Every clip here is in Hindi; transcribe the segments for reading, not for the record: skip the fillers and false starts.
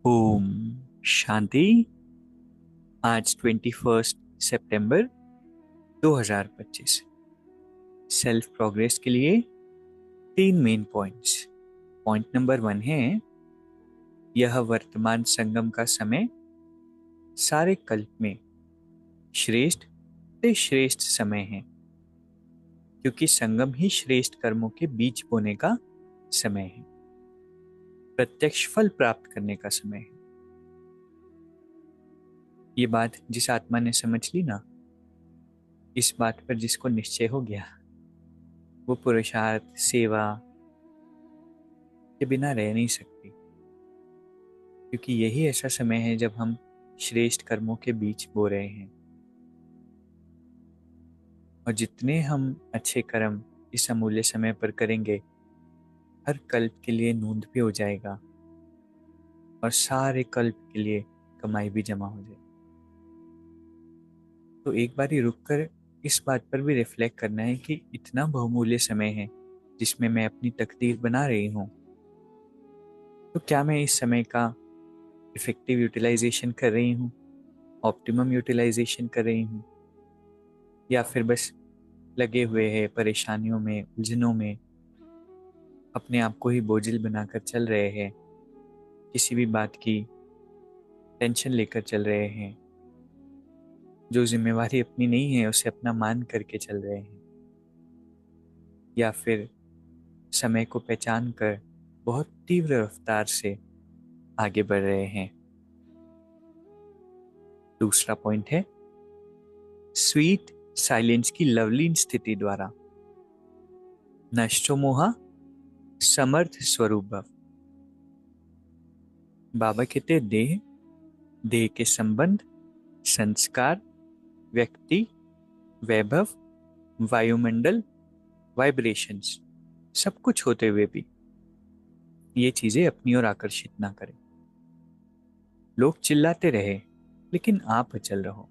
ओम शांति। आज 21 सितंबर 2025। सेल्फ प्रोग्रेस के लिए 3 मेन पॉइंट्स। पॉइंट नंबर 1 है, यह वर्तमान संगम का समय सारे कल्प में श्रेष्ठ से श्रेष्ठ समय है, क्योंकि संगम ही श्रेष्ठ कर्मों के बीज बोने का समय है, प्रत्यक्ष फल प्राप्त करने का समय है। ये बात जिस आत्मा ने समझ ली ना, इस बात पर जिसको निश्चय हो गया, वो पुरुषार्थ सेवा के बिना रह नहीं सकती, क्योंकि यही ऐसा समय है जब हम श्रेष्ठ कर्मों के बीच बो रहे हैं। और जितने हम अच्छे कर्म इस अमूल्य समय पर करेंगे, हर कल्प के लिए नूंद भी हो जाएगा और सारे कल्प के लिए कमाई भी जमा हो जाएगी। तो एक बार ही रुक कर इस बात पर भी रिफ्लेक्ट करना है कि इतना बहुमूल्य समय है जिसमें मैं अपनी तकदीर बना रही हूँ, तो क्या मैं इस समय का इफेक्टिव यूटिलाइजेशन कर रही हूँ, ऑप्टिमम यूटिलाइजेशन कर रही हूँ, या फिर बस लगे हुए हैं परेशानियों में, उलझनों में, अपने आप को ही बोझिल बनाकर चल रहे हैं, किसी भी बात की टेंशन लेकर चल रहे हैं, जो जिम्मेवारी अपनी नहीं है उसे अपना मान करके चल रहे हैं, या फिर समय को पहचान कर बहुत तीव्र रफ्तार से आगे बढ़ रहे हैं। दूसरा पॉइंट है, स्वीट साइलेंस की लवलीन स्थिति द्वारा नष्टो मोहा समर्थ स्वरूप भव। बाबा कहते देह, देह के संबंध, संस्कार, व्यक्ति, वैभव, वायुमंडल, वाइब्रेशंस, सब कुछ होते हुए भी ये चीजें अपनी ओर आकर्षित ना करें। लोग चिल्लाते रहे लेकिन आप अचल रहो।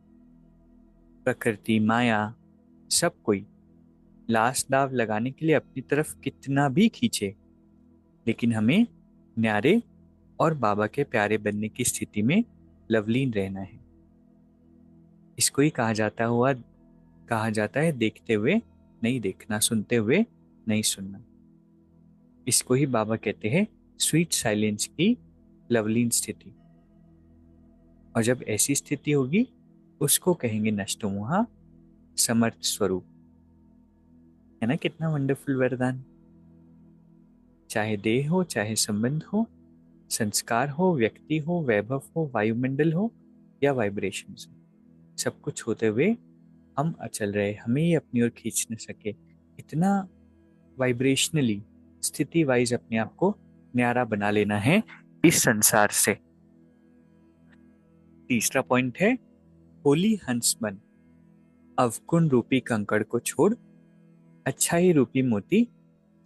प्रकृति, माया, सब कोई लास्ट दाव लगाने के लिए अपनी तरफ कितना भी खींचे, लेकिन हमें न्यारे और बाबा के प्यारे बनने की स्थिति में लवलीन रहना है। इसको ही कहा जाता है देखते हुए नहीं देखना, सुनते हुए नहीं सुनना। इसको ही बाबा कहते हैं स्वीट साइलेंस की लवलीन स्थिति। और जब ऐसी स्थिति होगी उसको कहेंगे नष्टोमोहा समर्थ स्वरूप। है ना कितना वंडरफुल वरदान। चाहे देह हो, चाहे संबंध हो, संस्कार हो, व्यक्ति हो, वैभव हो, वायुमंडल हो या वाइब्रेशंस हो, सब कुछ होते हुए हम अचल रहे, हमें ही अपनी ओर खींच न सके। इतना वाइब्रेशनली स्थिति वाइज अपने आप को न्यारा बना लेना है इस संसार से। तीसरा पॉइंट है, होली हंस बन अवगुण रूपी कंकड़ को छोड़ अच्छाई रूपी मोती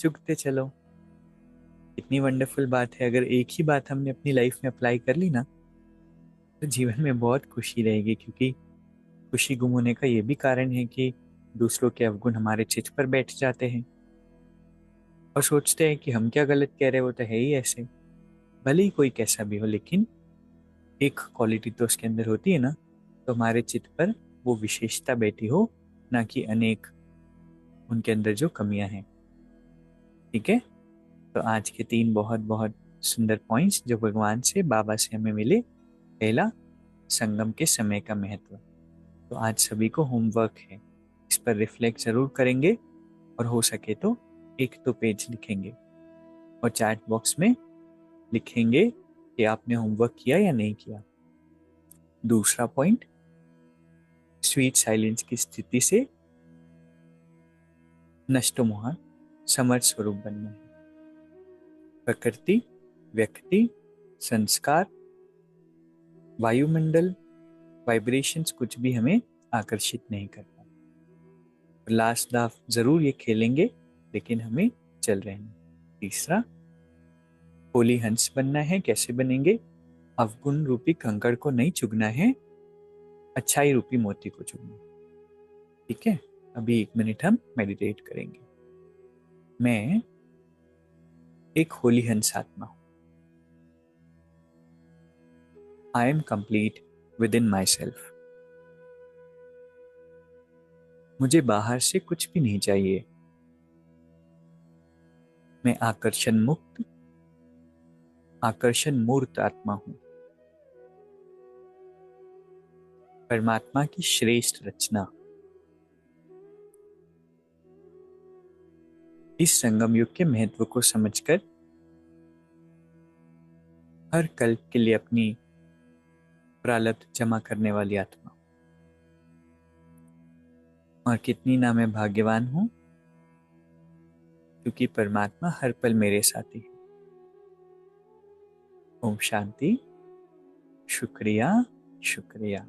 चुगते चलो। इतनी वंडरफुल बात है। अगर एक ही बात हमने अपनी लाइफ में अप्लाई कर ली ना, तो जीवन में बहुत खुशी रहेगी, क्योंकि खुशी गुम होने का ये भी कारण है कि दूसरों के अवगुण हमारे चित्त पर बैठ जाते हैं और सोचते हैं कि हम क्या गलत कह रहे, वो तो है ही ऐसे। भले ही कोई कैसा भी हो, लेकिन एक क्वालिटी तो उसके अंदर होती है ना, तो हमारे चित्त पर वो विशेषता बैठी हो, ना कि अनेक उनके अंदर जो कमियां हैं। ठीक है, तो आज के 3 बहुत बहुत सुंदर पॉइंट्स जो भगवान से, बाबा से हमें मिले। पहला, संगम के समय का महत्व। तो आज सभी को होमवर्क है, इस पर रिफ्लेक्ट जरूर करेंगे और हो सके तो 1-2 पेज लिखेंगे और चैट बॉक्स में लिखेंगे कि आपने होमवर्क किया या नहीं किया। दूसरा पॉइंट, स्वीट साइलेंस की स्थिति से नष्टोमोह समर्थ स्वरूप बनना है। प्रकृति, व्यक्ति, संस्कार, वायुमंडल, वाइब्रेशंस कुछ भी हमें आकर्षित नहीं करता। लास्ट दाव जरूर ये खेलेंगे, लेकिन हमें चल रहना। तीसरा, होली हंस बनना है। कैसे बनेंगे? अवगुण रूपी कंकड़ को नहीं चुगना है, अच्छाई रूपी मोती को चुगना। ठीक है, अभी 1 मिनट हम मेडिटेट करेंगे। मैं एक होली हंस आत्मा हूं। I am complete with in my self. मुझे बाहर से कुछ भी नहीं चाहिए। मैं आकर्षण मुक्त, आकर्षण मूर्त आत्मा हूं। परमात्मा की श्रेष्ठ रचना। इस संगम युग के महत्व को समझकर हर कल्प के लिए अपनी प्रारब्ध जमा करने वाली आत्मा। और कितनी ना मैं भाग्यवान हूं, क्योंकि परमात्मा हर पल मेरे साथी है। ओम शांति। शुक्रिया, शुक्रिया।